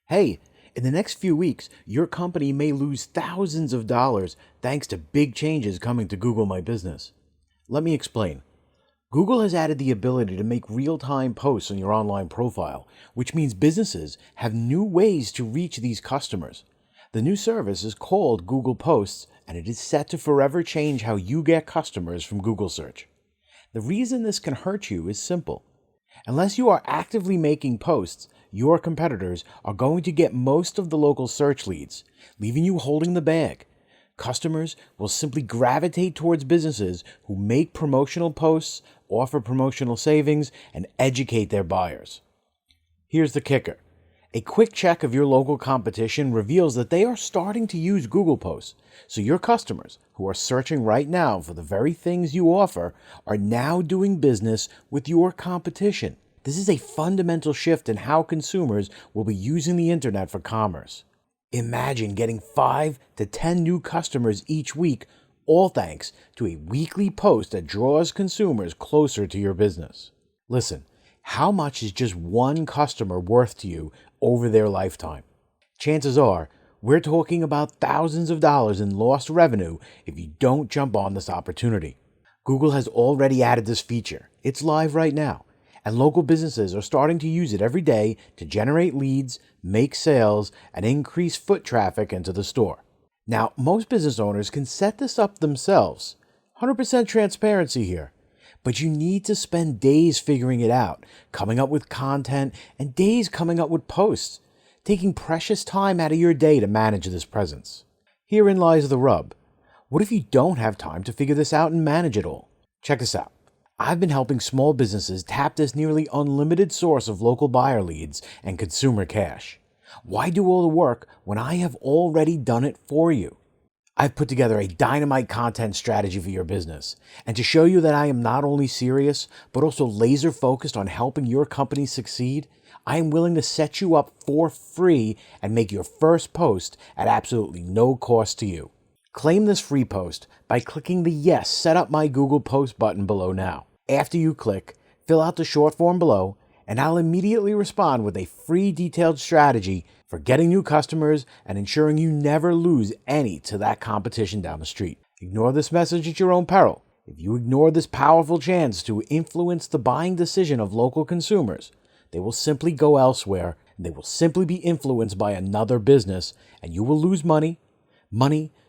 Hey, in the next few weeks, your company may lose thousands of dollars thanks to big changes coming to Google My Business. Let me explain. Google has added the ability to make real-time posts on your online profile, which means businesses have new ways to reach these customers. The new service is called Google Posts, and it is set to forever change how you get customers from Google search. The reason this can hurt you is simple. Unless you are actively making posts, your competitors are going to get most of the local search leads, leaving you holding the bag. Customers will simply gravitate towards businesses who make promotional posts, offer promotional savings, and educate their buyers. Here's the kicker. A quick check of your local competition reveals that they are starting to use Google Posts, so your customers, who are searching right now for the very things you offer, are now doing business with your competition. This is a fundamental shift in how consumers will be using the internet for commerce. Imagine getting 5 to 10 new customers each week, all thanks to a weekly post that draws consumers closer to your business. Listen, how much is just one customer worth to you over their lifetime? Chances are, we're talking about thousands of dollars in lost revenue if you don't jump on this opportunity. Google has already added this feature. It's live right now, and local businesses are starting to use it every day to generate leads, make sales, and increase foot traffic into the store. Now, most business owners can set this up themselves. 100% transparency here. But you need to spend days figuring it out, coming up with content, and days coming up with posts, taking precious time out of your day to manage this presence. Herein lies the rub. What if you don't have time to figure this out and manage it all? Check this out. I've been helping small businesses tap this nearly unlimited source of local buyer leads and consumer cash. Why do all the work when I have already done it for you? I've put together a dynamite content strategy for your business, and to show you that I am not only serious, but also laser focused on helping your company succeed, I am willing to set you up for free and make your first post at absolutely no cost to you. Claim this free post by clicking the Yes, Set Up My Google Post button below now. After you click, fill out the short form below, and I'll immediately respond with a free detailed strategy for getting new customers and ensuring you never lose any to that competition down the street. Ignore this message at your own peril. If you ignore this powerful chance to influence the buying decision of local consumers, they will simply go elsewhere, and they will simply be influenced by another business, and you will lose money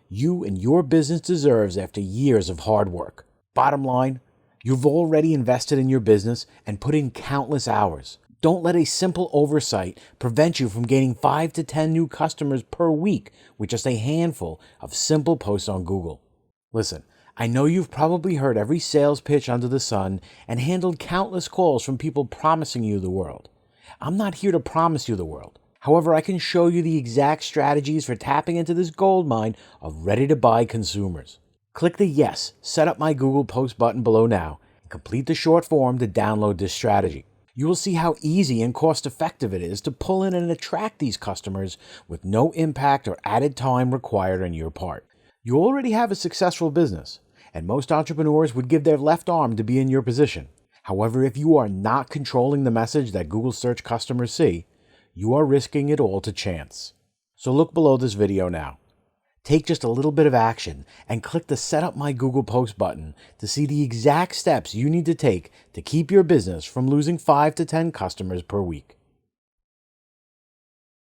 you and your business deserves after years of hard work. Bottom line, you've already invested in your business and put in countless hours. Don't let a simple oversight prevent you from gaining 5 to 10 new customers per week with just a handful of simple posts on Google. Listen, I know you've probably heard every sales pitch under the sun and handled countless calls from people promising you the world. I'm not here to promise you the world. However, I can show you the exact strategies for tapping into this gold mine of ready-to-buy consumers. Click the Yes, Set Up My Google Post button below now and complete the short form to download this strategy. You will see how easy and cost-effective it is to pull in and attract these customers with no impact or added time required on your part. You already have a successful business, and most entrepreneurs would give their left arm to be in your position. However, if you are not controlling the message that Google search customers see, you are risking it all to chance. So look below this video now. Take just a little bit of action and click the Set Up My Google Post button to see the exact steps you need to take to keep your business from losing 5 to 10 customers per week.